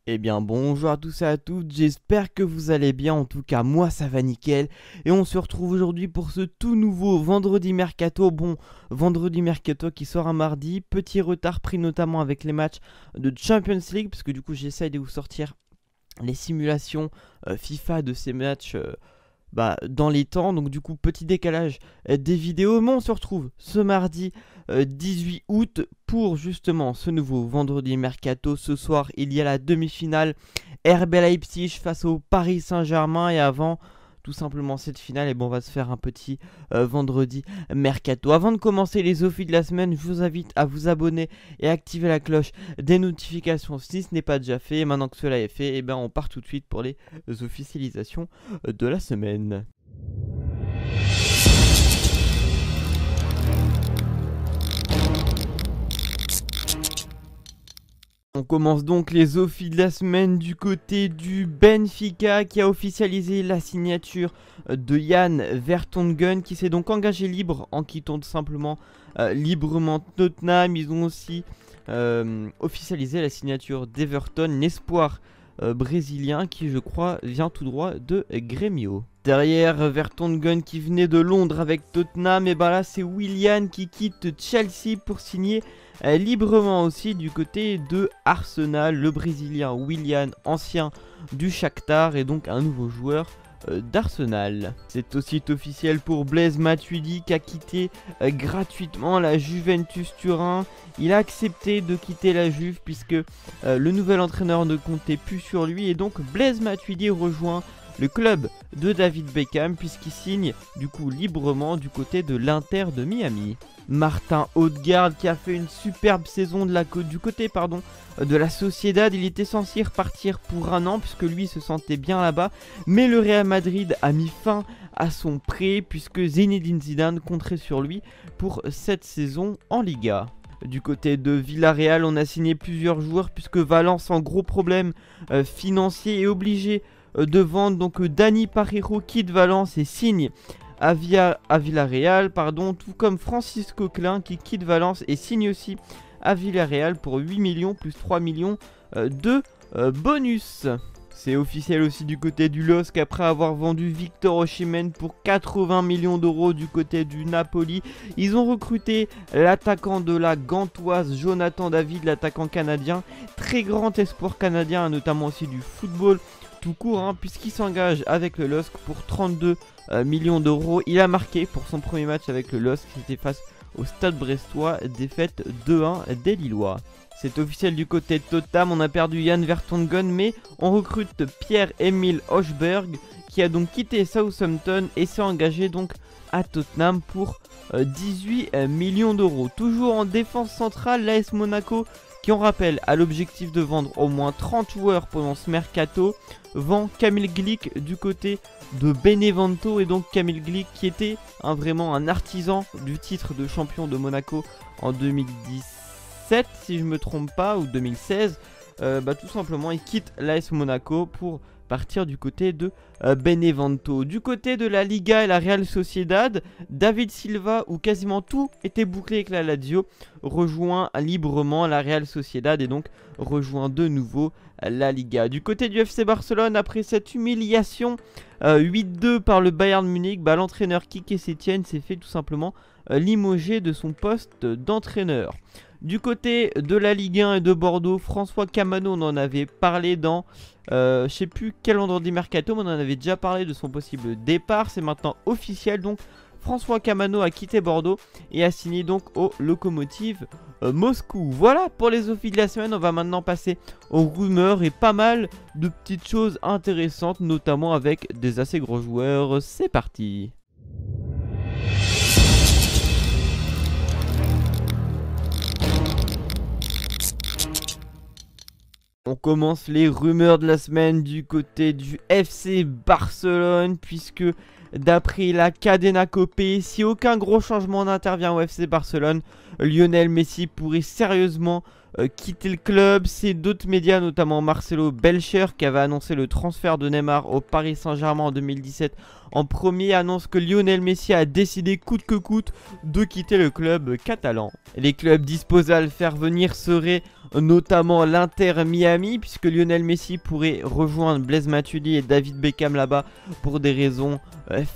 Eh bien bonjour à tous et à toutes, j'espère que vous allez bien, en tout cas moi ça va nickel. Et on se retrouve aujourd'hui pour ce tout nouveau Vendredi Mercato. Bon, Vendredi Mercato qui sort un mardi, petit retard pris notamment avec les matchs de Champions League, parce que du coup j'essaye de vous sortir les simulations FIFA de ces matchs dans les temps. Donc du coup petit décalage des vidéos, mais on se retrouve ce mardi 18 août pour justement ce nouveau Vendredi Mercato. Ce soir il y a la demi-finale RB Leipzig face au Paris Saint-Germain, et avant tout simplement cette finale, et bon, on va se faire un petit Vendredi Mercato. Avant de commencer les offres de la semaine, je vous invite à vous abonner et activer la cloche des notifications si ce n'est pas déjà fait. Et maintenant que cela est fait, on part tout de suite pour les officialisations de la semaine. On commence donc les offres de la semaine du côté du Benfica, qui a officialisé la signature de Jan Vertonghen, qui s'est donc engagé libre en quittant tout simplement librement Tottenham. Ils ont aussi officialisé la signature d'Everton, l'espoir brésilien qui, je crois, vient tout droit de Grêmio. Derrière Vertonghen qui venait de Londres avec Tottenham, et là c'est Willian qui quitte Chelsea pour signer librement aussi du côté de Arsenal. Le Brésilien Willian, ancien du Shakhtar, et donc un nouveau joueur d'Arsenal. C'est aussi officiel pour Blaise Matuidi qui a quitté gratuitement la Juventus Turin. Il a accepté de quitter la Juve puisque le nouvel entraîneur ne comptait plus sur lui, et donc Blaise Matuidi rejoint le club de David Beckham puisqu'il signe du coup librement du côté de l'Inter de Miami. Martin Odegaard qui a fait une superbe saison du côté de la Sociedad. Il était censé repartir pour un an puisque lui se sentait bien là-bas, mais le Real Madrid a mis fin à son prêt puisque Zinedine Zidane compterait sur lui pour cette saison en Liga. Du côté de Villarreal, on a signé plusieurs joueurs puisque Valence, en gros problème financier, est obligé de vendre. Donc Dani Parejo quitte Valence et signe à Villarreal, tout comme Francisco Klein qui quitte Valence et signe aussi à Villarreal pour 8 millions plus 3 millions de bonus. C'est officiel aussi du côté du LOSC après avoir vendu Victor Osimhen pour 80 millions d'euros du côté du Napoli. Ils ont recruté l'attaquant de la Gantoise, Jonathan David, l'attaquant canadien, très grand espoir canadien, notamment aussi du football tout court, puisqu'il s'engage avec le LOSC pour 32 millions d'euros. Il a marqué pour son premier match avec le LOSC, c'était face au Stade Brestois, défaite 2-1 des Lillois. C'est officiel du côté de Tottenham, on a perdu Jan Vertonghen, mais on recrute Pierre-Emile Højbjerg qui a donc quitté Southampton et s'est engagé donc à Tottenham pour 18 millions d'euros. Toujours en défense centrale, l'AS Monaco, qui, on rappelle, a l'objectif de vendre au moins 30 joueurs pendant ce mercato, vend Kamil Glik du côté de Benevento. Et donc Kamil Glik qui était vraiment un artisan du titre de champion de Monaco en 2017 si je me trompe pas, ou 2016. Tout simplement il quitte l'AS Monaco pour partir du côté de Benevento. Du côté de la Liga et la Real Sociedad, David Silva, où quasiment tout était bouclé avec la Lazio, rejoint librement la Real Sociedad et donc rejoint de nouveau la Liga. Du côté du FC Barcelone, après cette humiliation 8-2 par le Bayern Munich, l'entraîneur Quique Setién s'est fait tout simplement limoger de son poste d'entraîneur. Du côté de la Ligue 1 et de Bordeaux, François Camano, on en avait parlé dans je sais plus quel vendredi mercato, mais on en avait déjà parlé de son possible départ. C'est maintenant officiel, donc François Camano a quitté Bordeaux et a signé donc au Lokomotiv Moscou. Voilà pour les offres de la semaine. On va maintenant passer aux rumeurs et pas mal de petites choses intéressantes, notamment avec des assez gros joueurs. C'est parti. On commence les rumeurs de la semaine du côté du FC Barcelone, puisque d'après la Cadena Copé, si aucun gros changement n'intervient au FC Barcelone, Lionel Messi pourrait sérieusement quitter le club. C'est d'autres médias, notamment Marcelo Belcher, qui avait annoncé le transfert de Neymar au Paris Saint-Germain en 2017. En premier, annonce que Lionel Messi a décidé coûte que coûte de quitter le club catalan. Les clubs disposés à le faire venir seraient notamment l'Inter Miami, puisque Lionel Messi pourrait rejoindre Blaise Matuidi et David Beckham là-bas pour des raisons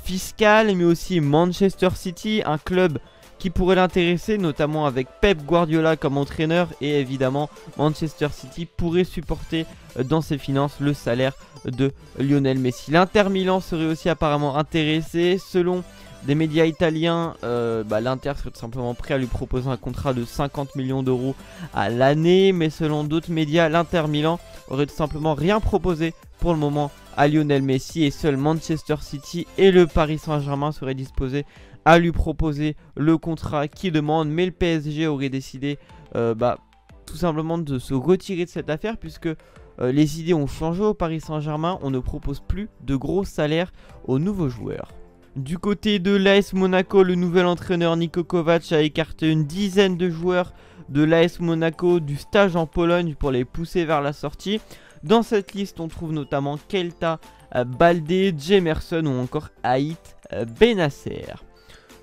fiscales, mais aussi Manchester City, un club qui pourrait l'intéresser, notamment avec Pep Guardiola comme entraîneur, et évidemment Manchester City pourrait supporter dans ses finances le salaire de Lionel Messi. L'Inter Milan serait aussi apparemment intéressé. Selon des médias italiens, l'Inter serait tout simplement prêt à lui proposer un contrat de 50 millions d'euros à l'année, mais selon d'autres médias, l'Inter Milan aurait tout simplement rien proposé pour le moment à Lionel Messi, et seul Manchester City et le Paris Saint-Germain seraient disposés à lui proposer le contrat qu'il demande. Mais le PSG aurait décidé tout simplement de se retirer de cette affaire, puisque les idées ont changé au Paris Saint-Germain. On ne propose plus de gros salaires aux nouveaux joueurs. Du côté de l'AS Monaco, le nouvel entraîneur Niko Kovac a écarté une dizaine de joueurs de l'AS Monaco du stage en Pologne pour les pousser vers la sortie. Dans cette liste, on trouve notamment Keita Baldé, Jemerson ou encore Ait Benasser.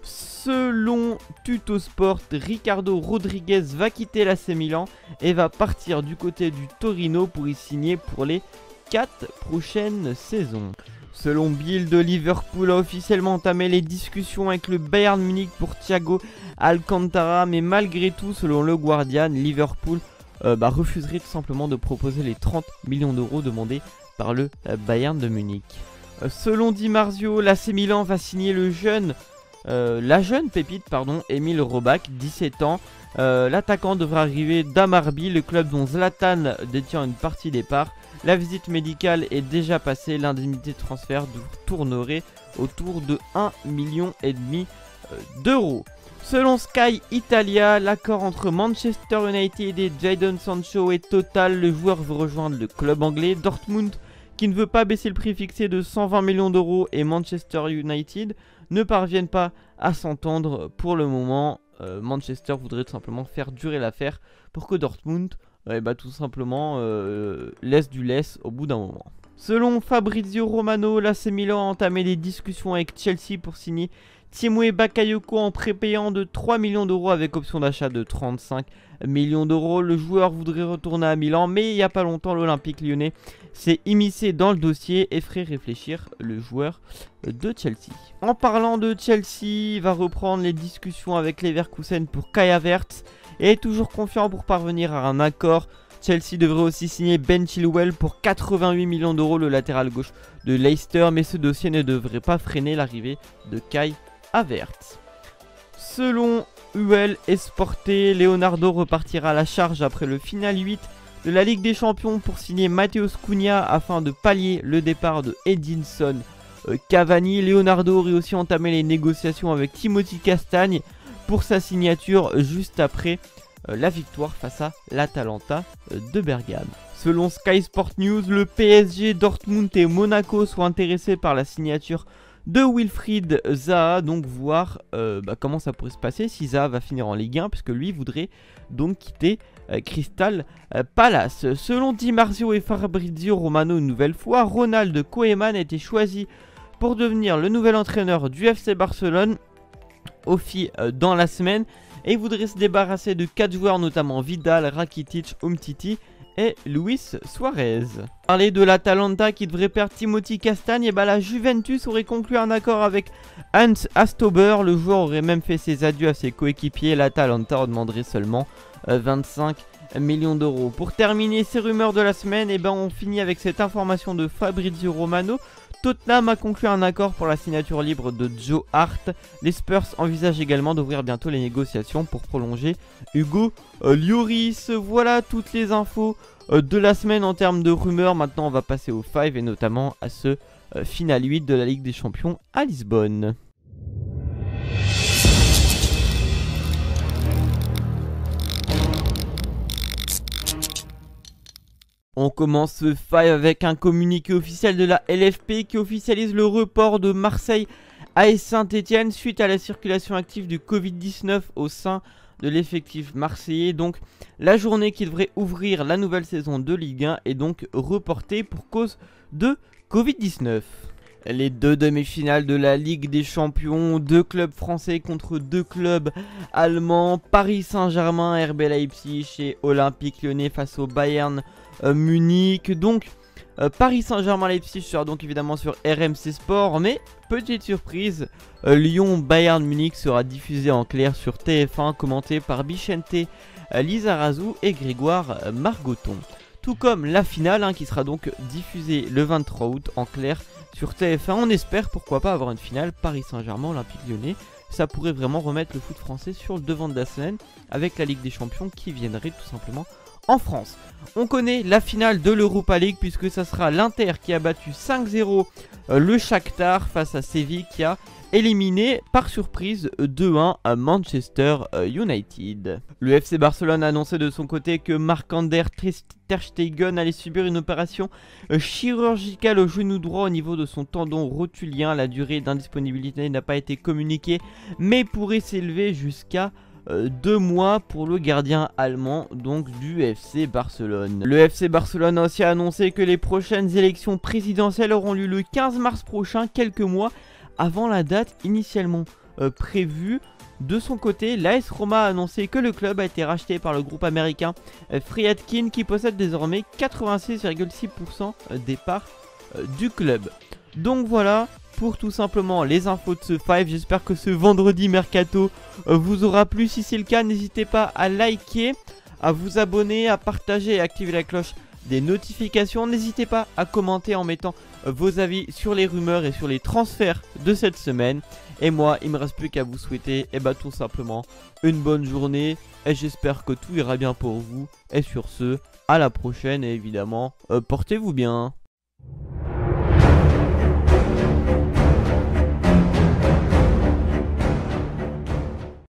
Selon Tuttosport, Ricardo Rodriguez va quitter l'AC Milan et va partir du côté du Torino pour y signer pour les 4 prochaines saisons. Selon Bild, Liverpool a officiellement entamé les discussions avec le Bayern Munich pour Thiago Alcantara, mais malgré tout, selon le Guardian, Liverpool refuserait tout simplement de proposer les 30 millions d'euros demandés par le Bayern de Munich. Selon Di Marzio, l'AC Milan va signer la jeune pépite, Emil Robak, 17 ans. L'attaquant devra arriver d'Amarby, le club dont Zlatan détient une partie des parts. La visite médicale est déjà passée, l'indemnité de transfert tournerait autour de 1,5 million d'euros. Selon Sky Italia, l'accord entre Manchester United et Jadon Sancho est total. Le joueur veut rejoindre le club anglais. Dortmund, qui ne veut pas baisser le prix fixé de 120 millions d'euros, et Manchester United ne parviennent pas à s'entendre pour le moment. Manchester voudrait tout simplement faire durer l'affaire pour que Dortmund tout simplement laisse du lest au bout d'un moment. Selon Fabrizio Romano, l'AC Milan a entamé des discussions avec Chelsea pour signer Tiemoué Bakayoko en prépayant de 3 millions d'euros avec option d'achat de 35 millions d'euros. Le joueur voudrait retourner à Milan, mais il n'y a pas longtemps, l'Olympique lyonnais s'est immiscé dans le dossier et ferait réfléchir le joueur de Chelsea. En parlant de Chelsea, il va reprendre les discussions avec Leverkusen pour Kai Havertz et est toujours confiant pour parvenir à un accord. Chelsea devrait aussi signer Ben Chilwell pour 88 millions d'euros, le latéral gauche de Leicester, mais ce dossier ne devrait pas freiner l'arrivée de Kai Havertz. Selon UL Esporte, Leonardo repartira à la charge après le final 8 de la Ligue des Champions pour signer Matheus Cunha afin de pallier le départ de Edinson Cavani. Leonardo aurait aussi entamé les négociations avec Timothy Castagne pour sa signature juste après la victoire face à l'Atalanta de Bergame. Selon Sky Sport News, le PSG, Dortmund et Monaco sont intéressés par la signature de Wilfried Zaha, donc voir comment ça pourrait se passer si Zaha va finir en Ligue 1, puisque lui voudrait donc quitter Crystal Palace. Selon Di Marzio et Fabrizio Romano, une nouvelle fois, Ronald Koeman a été choisi pour devenir le nouvel entraîneur du FC Barcelone dans la semaine, et il voudrait se débarrasser de 4 joueurs, notamment Vidal, Rakitic, Umtiti et Luis Suarez. Parler de l'Atalanta qui devrait perdre Timothy Castagne, la Juventus aurait conclu un accord avec Hans Astober. Le joueur aurait même fait ses adieux à ses coéquipiers. L'Atalanta demanderait seulement 25 millions d'euros. Pour terminer ces rumeurs de la semaine, on finit avec cette information de Fabrizio Romano. Tottenham a conclu un accord pour la signature libre de Joe Hart. Les Spurs envisagent également d'ouvrir bientôt les négociations pour prolonger Hugo Lloris. Voilà toutes les infos de la semaine en termes de rumeurs. Maintenant on va passer au 5 et notamment à ce final 8 de la Ligue des Champions à Lisbonne. On commence ce 5 avec un communiqué officiel de la LFP qui officialise le report de Marseille à Saint-Etienne suite à la circulation active du Covid-19 au sein de l'effectif marseillais. Donc la journée qui devrait ouvrir la nouvelle saison de Ligue 1 est donc reportée pour cause de Covid-19. les deux demi-finales de la Ligue des Champions, deux clubs français contre deux clubs allemands, Paris Saint-Germain, RB Leipzig et Olympique Lyonnais face au Bayern Munich. Donc Paris Saint-Germain-Leipzig sera donc évidemment sur RMC Sport, mais petite surprise, Lyon-Bayern Munich sera diffusé en clair sur TF1, commenté par Bichente Lizarazu et Grégoire Margoton. Tout comme la finale qui sera donc diffusée le 23 août en clair sur TF1. On espère pourquoi pas avoir une finale Paris Saint-Germain-Olympique Lyonnais. Ça pourrait vraiment remettre le foot français sur le devant de la scène avec la Ligue des Champions qui viendrait tout simplement en France. On connaît la finale de l'Europa League puisque ça sera l'Inter qui a battu 5-0 le Shakhtar face à Séville qui a éliminé par surprise 2-1 à Manchester United. Le FC Barcelone a annoncé de son côté que Marc-André ter Stegen allait subir une opération chirurgicale au genou droit au niveau de son tendon rotulien. La durée d'indisponibilité n'a pas été communiquée mais pourrait s'élever jusqu'à 2 mois pour le gardien allemand donc du FC Barcelone. Le FC Barcelone a aussi annoncé que les prochaines élections présidentielles auront lieu le 15 mars prochain, quelques mois avant la date initialement prévue. De son côté, l'AS Roma a annoncé que le club a été racheté par le groupe américain Friedkin qui possède désormais 86,6% des parts du club. Donc voilà pour tout simplement les infos de ce 5. J'espère que ce vendredi mercato vous aura plu. Si c'est le cas, n'hésitez pas à liker, à vous abonner, à partager et à activer la cloche des notifications. N'hésitez pas à commenter en mettant vos avis sur les rumeurs et sur les transferts de cette semaine. Et moi, il me reste plus qu'à vous souhaiter tout simplement une bonne journée. Et j'espère que tout ira bien pour vous. Et sur ce, à la prochaine et évidemment, portez-vous bien.